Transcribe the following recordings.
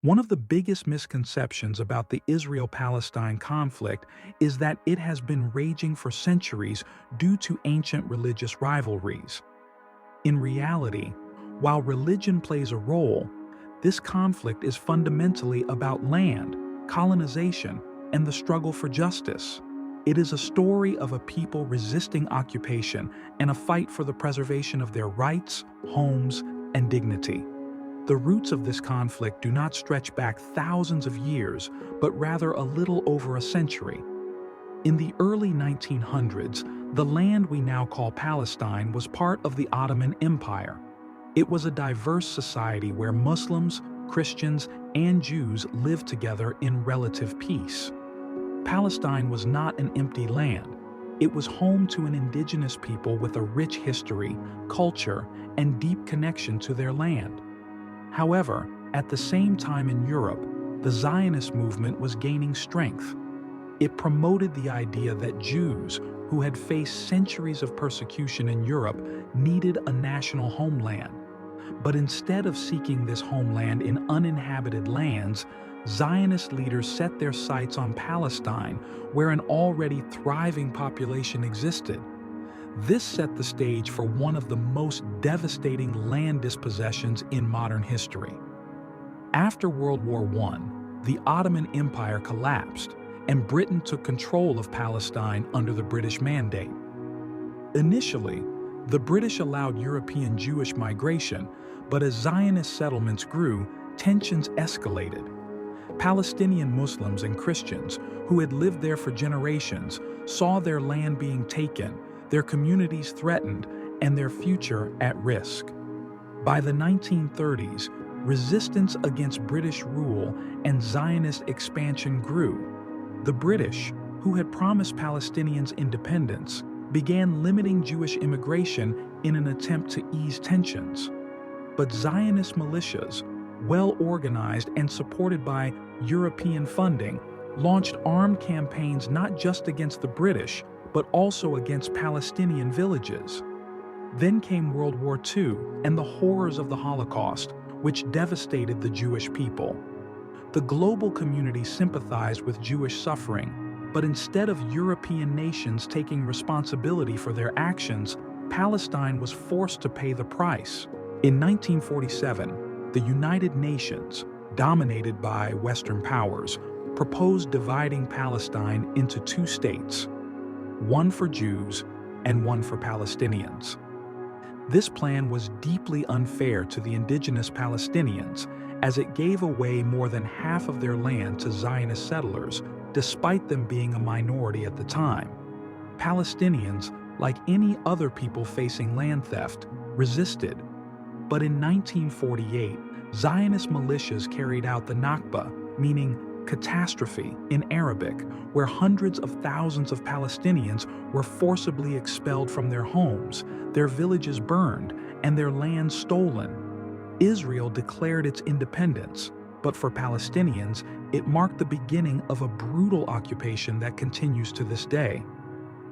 One of the biggest misconceptions about the Israel-Palestine conflict is that it has been raging for centuries due to ancient religious rivalries. In reality, while religion plays a role, this conflict is fundamentally about land, colonization, and the struggle for justice. It is a story of a people resisting occupation and a fight for the preservation of their rights, homes, and dignity. The roots of this conflict do not stretch back thousands of years, but rather a little over a century. In the early 1900s, the land we now call Palestine was part of the Ottoman Empire. It was a diverse society where Muslims, Christians, and Jews lived together in relative peace. Palestine was not an empty land. It was home to an indigenous people with a rich history, culture, and deep connection to their land. However, at the same time in Europe, the Zionist movement was gaining strength. It promoted the idea that Jews, who had faced centuries of persecution in Europe, needed a national homeland. But instead of seeking this homeland in uninhabited lands, Zionist leaders set their sights on Palestine, where an already thriving population existed. This set the stage for one of the most devastating land dispossessions in modern history. After World War I, the Ottoman Empire collapsed, and Britain took control of Palestine under the British Mandate. Initially, the British allowed European Jewish migration, but as Zionist settlements grew, tensions escalated. Palestinian Muslims and Christians, who had lived there for generations, saw their land being taken, their communities threatened, and their future at risk. By the 1930s, resistance against British rule and Zionist expansion grew. The British, who had promised Palestinians independence, began limiting Jewish immigration in an attempt to ease tensions. But Zionist militias, well organized and supported by European funding, launched armed campaigns not just against the British, but also against Palestinian villages. Then came World War II and the horrors of the Holocaust, which devastated the Jewish people. The global community sympathized with Jewish suffering, but instead of European nations taking responsibility for their actions, Palestine was forced to pay the price. In 1947, the United Nations, dominated by Western powers, proposed dividing Palestine into two states, one for Jews and one for Palestinians. This plan was deeply unfair to the indigenous Palestinians, as it gave away more than half of their land to Zionist settlers, despite them being a minority at the time. Palestinians, like any other people facing land theft, resisted. But in 1948, Zionist militias carried out the Nakba, meaning catastrophe in Arabic, where hundreds of thousands of Palestinians were forcibly expelled from their homes, their villages burned, and their land stolen. Israel declared its independence, but for Palestinians, it marked the beginning of a brutal occupation that continues to this day.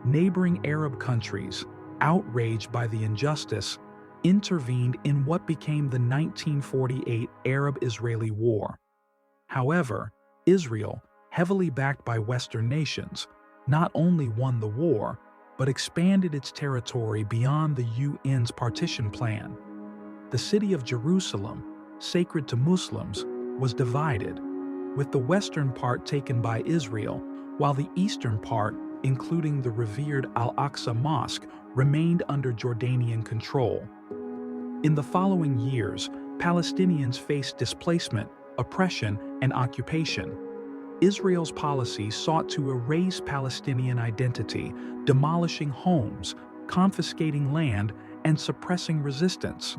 Neighboring Arab countries, outraged by the injustice, intervened in what became the 1948 Arab-Israeli War. However, Israel, heavily backed by Western nations, not only won the war, but expanded its territory beyond the UN's partition plan. The city of Jerusalem, sacred to Muslims, was divided, with the western part taken by Israel, while the eastern part, including the revered Al-Aqsa Mosque, remained under Jordanian control. In the following years, Palestinians faced displacement, oppression, and occupation. Israel's policies sought to erase Palestinian identity, demolishing homes, confiscating land, and suppressing resistance.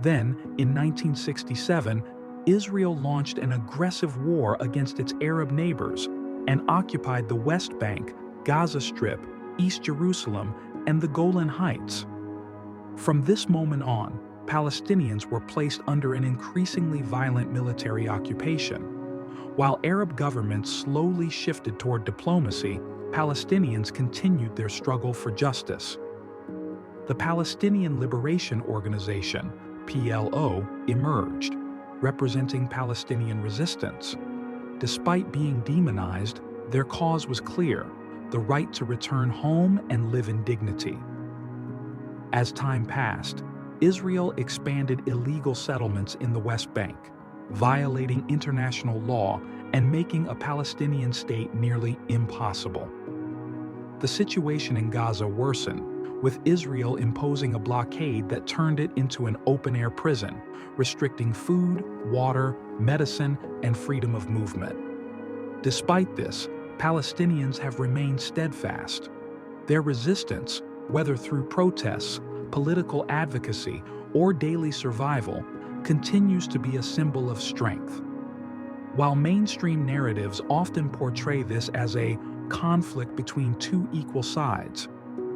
Then, in 1967, Israel launched an aggressive war against its Arab neighbors and occupied the West Bank, Gaza Strip, East Jerusalem, and the Golan Heights. From this moment on, Palestinians were placed under an increasingly violent military occupation. While Arab governments slowly shifted toward diplomacy, Palestinians continued their struggle for justice. The Palestinian Liberation Organization, PLO, emerged, representing Palestinian resistance. Despite being demonized, their cause was clear: the right to return home and live in dignity. As time passed, Israel expanded illegal settlements in the West Bank, violating international law and making a Palestinian state nearly impossible. The situation in Gaza worsened, with Israel imposing a blockade that turned it into an open-air prison, restricting food, water, medicine, and freedom of movement. Despite this, Palestinians have remained steadfast. Their resistance, whether through protests, political advocacy, or daily survival, continues to be a symbol of strength. While mainstream narratives often portray this as a conflict between two equal sides,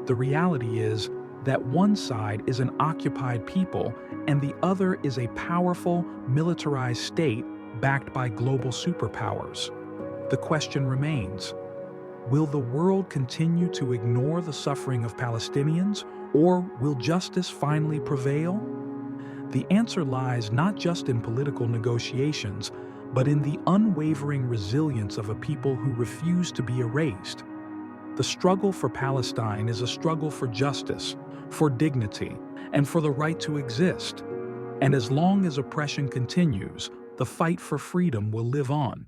the reality is that one side is an occupied people and the other is a powerful, militarized state backed by global superpowers. The question remains: will the world continue to ignore the suffering of Palestinians, or will justice finally prevail? The answer lies not just in political negotiations, but in the unwavering resilience of a people who refuse to be erased. The struggle for Palestine is a struggle for justice, for dignity, and for the right to exist. And as long as oppression continues, the fight for freedom will live on.